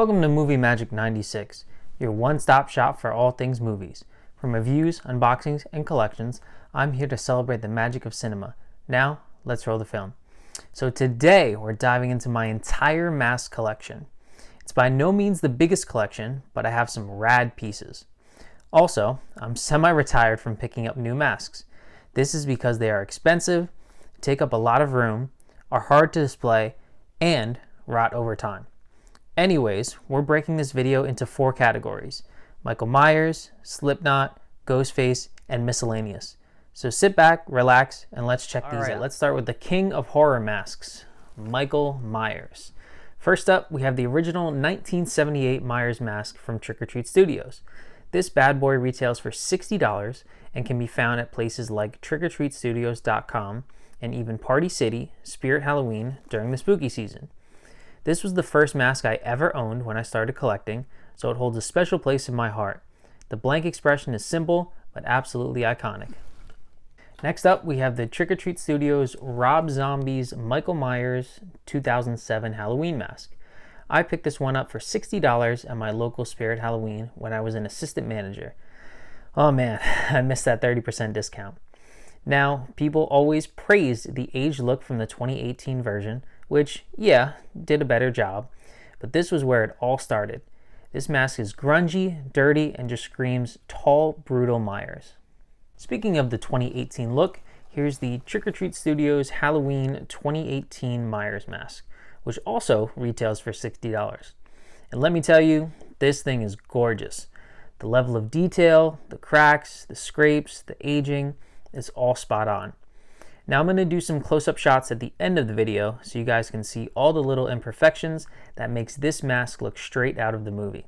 Welcome to Movie Magic 96, your one-stop shop for all things movies. From reviews, unboxings, and collections, I'm here to celebrate the magic of cinema. Now, let's roll the film. So today, we're diving into my entire mask collection. It's by no means the biggest collection, but I have some rad pieces. Also, I'm semi-retired from picking up new masks. This is because they are expensive, take up a lot of room, are hard to display, and rot over time. Anyways, we're breaking this video into 4 categories: Michael Myers, Slipknot, Ghostface, and miscellaneous. So sit back, relax, and let's check these out. Let's start with the king of horror masks, Michael Myers. First up, we have the original 1978 Myers mask from Trick or Treat Studios. This bad boy retails for $60 and can be found at places like trickortreatstudios.com and even Party City, Spirit Halloween during the spooky season. This was the first mask I ever owned when I started collecting, so it holds a special place in my heart. The blank expression is simple, but absolutely iconic. Next up, we have the Trick or Treat Studios Rob Zombie's Michael Myers 2007 Halloween mask. I picked this one up for $60 at my local Spirit Halloween when I was an assistant manager. Oh man, I missed that 30% discount. Now, people always praised the aged look from the 2018 version, which, yeah, did a better job, but this was where it all started. This mask is grungy, dirty, and just screams tall, brutal Myers. Speaking of the 2018 look, here's the Trick or Treat Studios Halloween 2018 Myers mask, which also retails for $60. And let me tell you, this thing is gorgeous. The level of detail, the cracks, the scrapes, the aging, is all spot on. Now I'm going to do some close-up shots at the end of the video so you guys can see all the little imperfections that makes this mask look straight out of the movie.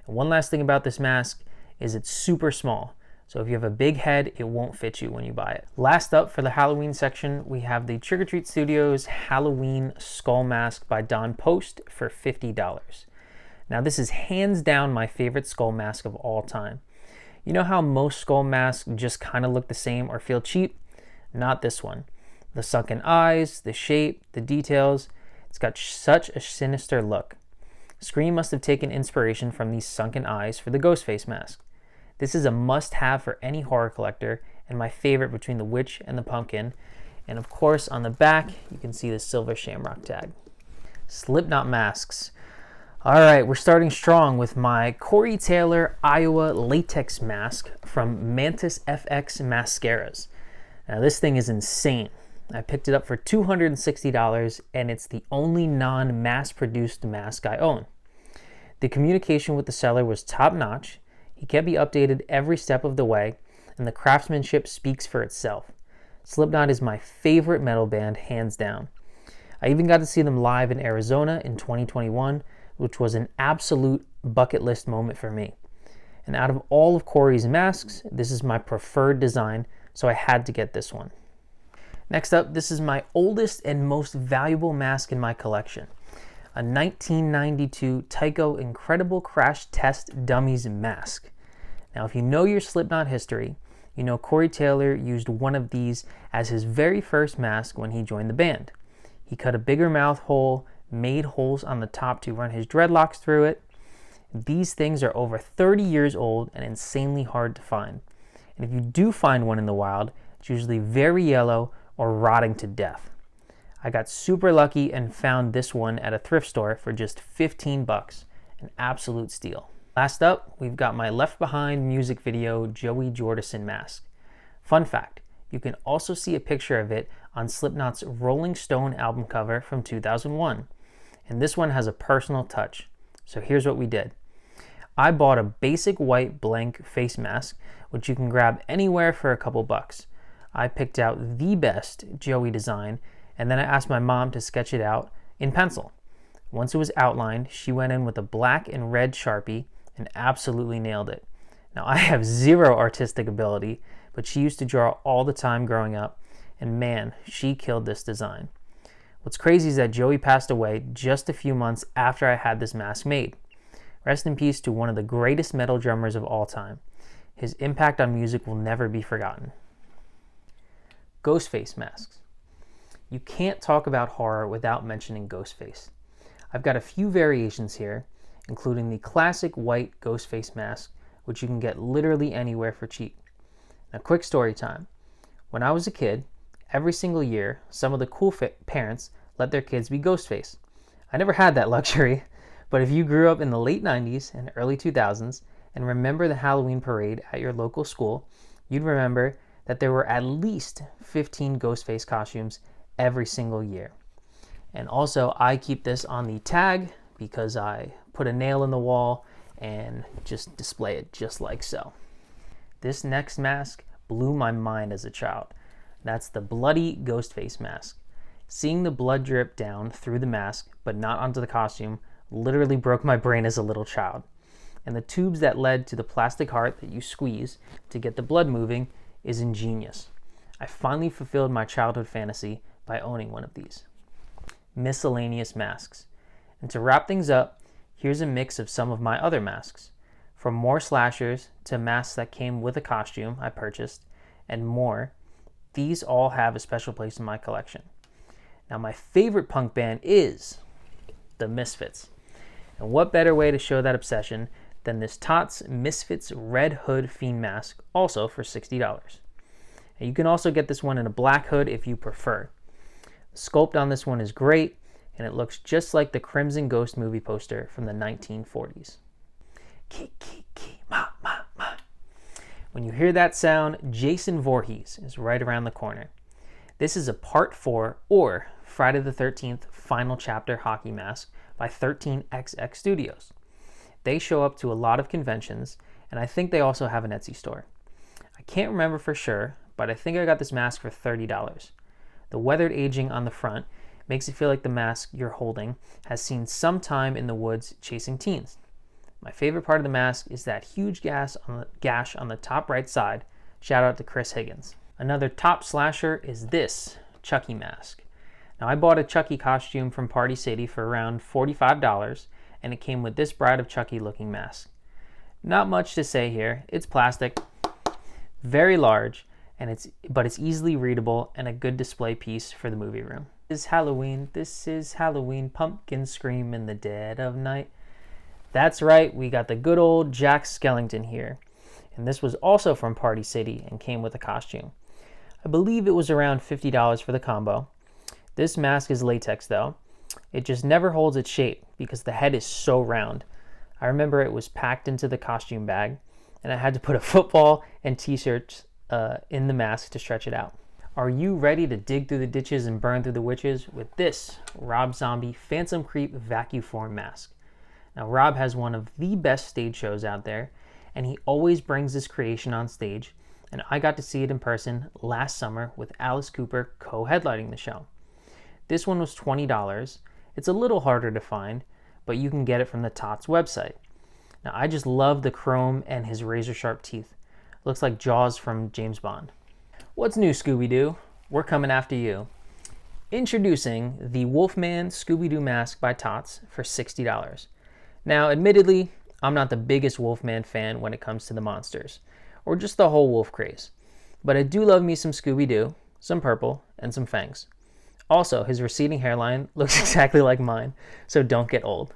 And one last thing about this mask is it's super small, so if you have a big head, it won't fit you when you buy it. Last up for the Halloween section, we have the Trick or Treat Studios Halloween Skull Mask by Don Post for $50. Now this is hands down my favorite skull mask of all time. You know how most skull masks just kind of look the same or feel cheap? Not this one. The sunken eyes, the shape, the details, it's got such a sinister look. Scream must have taken inspiration from these sunken eyes for the Ghostface mask. This is a must-have for any horror collector and my favorite between the witch and the pumpkin. And of course on the back you can see the silver shamrock tag. Slipknot masks. Alright, we're starting strong with my Corey Taylor Iowa latex mask from Mantis FX Mascaras. Now this thing is insane. I picked it up for $260 and it's the only non-mass-produced mask I own. The communication with the seller was top-notch. He kept me updated every step of the way, and the craftsmanship speaks for itself. Slipknot is my favorite metal band, hands down. I even got to see them live in Arizona in 2021, which was an absolute bucket list moment for me. And out of all of Corey's masks, this is my preferred design, so I had to get this one. Next up, this is my oldest and most valuable mask in my collection. A 1992 Tyco Incredible Crash Test Dummies mask. Now, if you know your Slipknot history, you know Corey Taylor used one of these as his very first mask when he joined the band. He cut a bigger mouth hole, made holes on the top to run his dreadlocks through it. These things are over 30 years old and insanely hard to find. And if you do find one in the wild, it's usually very yellow or rotting to death. I got super lucky and found this one at a thrift store for just $15, an absolute steal. Last up, we've got my Left Behind music video Joey Jordison mask. Fun fact, you can also see a picture of it on Slipknot's Rolling Stone album cover from 2001. And this one has a personal touch. So here's what we did. I bought a basic white blank face mask, which you can grab anywhere for a couple bucks. I picked out the best Joey design, and then I asked my mom to sketch it out in pencil. Once it was outlined, she went in with a black and red Sharpie and absolutely nailed it. Now I have zero artistic ability, but she used to draw all the time growing up, and man, she killed this design. What's crazy is that Joey passed away just a few months after I had this mask made. Rest in peace to one of the greatest metal drummers of all time. His impact on music will never be forgotten. Ghostface masks. You can't talk about horror without mentioning Ghostface. I've got a few variations here, including the classic white Ghostface mask, which you can get literally anywhere for cheap. Now, quick story time. When I was a kid, every single year, some of the cool parents let their kids be Ghostface. I never had that luxury, but if you grew up in the late 90s and early 2000s and remember the Halloween parade at your local school, you'd remember that there were at least 15 Ghostface costumes every single year. And also, I keep this on the tag because I put a nail in the wall and just display it just like so. This next mask blew my mind as a child. That's the bloody Ghostface mask. Seeing the blood drip down through the mask, but not onto the costume, literally broke my brain as a little child. And the tubes that led to the plastic heart that you squeeze to get the blood moving is ingenious. I finally fulfilled my childhood fantasy by owning one of these. Miscellaneous masks. And to wrap things up, here's a mix of some of my other masks. From more slashers to masks that came with a costume I purchased, and more, these all have a special place in my collection. Now, my favorite punk band is the Misfits. And what better way to show that obsession than this Tots Misfits Red Hood Fiend mask, also for $60. And you can also get this one in a black hood if you prefer. The sculpt on this one is great, and it looks just like the Crimson Ghost movie poster from the 1940s. Ki, ki, ki, ma, ma, ma. When you hear that sound, Jason Voorhees is right around the corner. This is a Part 4 or Friday the 13th Final Chapter hockey mask by 13XX Studios. They show up to a lot of conventions, and I think they also have an Etsy store. I can't remember for sure, but I think I got this mask for $30. The weathered aging on the front makes it feel like the mask you're holding has seen some time in the woods chasing teens. My favorite part of the mask is that huge gash on the top right side. Shout out to Chris Higgins. Another top slasher is this Chucky mask. Now, I bought a Chucky costume from Party City for around $45, and it came with this Bride of Chucky looking mask. Not much to say here. It's plastic, very large, but it's easily readable and a good display piece for the movie room. This is Halloween, pumpkins scream in the dead of night. That's right, we got the good old Jack Skellington here. And this was also from Party City and came with a costume. I believe it was around $50 for the combo. This mask is latex though. It just never holds its shape because the head is so round. I remember it was packed into the costume bag, and I had to put a football and t-shirts in the mask to stretch it out. Are you ready to dig through the ditches and burn through the witches with this Rob Zombie Phantom Creep vacuum form mask? Now, Rob has one of the best stage shows out there, and he always brings this creation on stage, and I got to see it in person last summer with Alice Cooper co-headlining the show. This one was $20. It's a little harder to find, but you can get it from the Tots website. Now, I just love the chrome and his razor-sharp teeth. Looks like Jaws from James Bond. What's new, Scooby-Doo? We're coming after you. Introducing the Wolfman Scooby-Doo mask by Tots for $60. Now, admittedly, I'm not the biggest Wolfman fan when it comes to the monsters, or just the whole wolf craze. But I do love me some Scooby-Doo, some purple, and some fangs. Also, his receding hairline looks exactly like mine, so don't get old.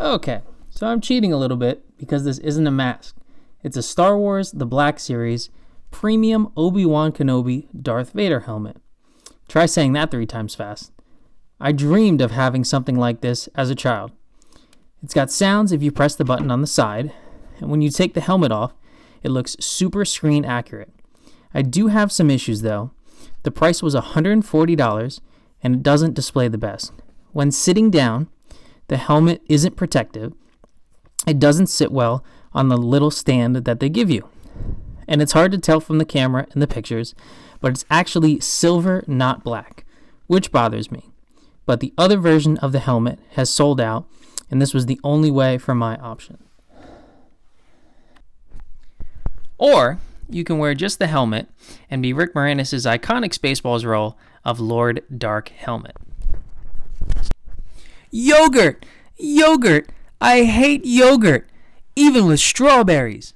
Okay, so I'm cheating a little bit because this isn't a mask. It's a Star Wars The Black Series premium Obi-Wan Kenobi Darth Vader helmet. Try saying that 3 times fast. I dreamed of having something like this as a child. It's got sounds if you press the button on the side, and when you take the helmet off, it looks super screen accurate. I do have some issues though. The price was $140 and it doesn't display the best. When sitting down, the helmet isn't protective. It doesn't sit well on the little stand that they give you. And it's hard to tell from the camera and the pictures, but it's actually silver, not black, which bothers me. But the other version of the helmet has sold out, and this was the only way for my option. Or you can wear just the helmet and be Rick Moranis' iconic Spaceballs role of Lord Dark Helmet. Yogurt! Yogurt! I hate yogurt! Even with strawberries!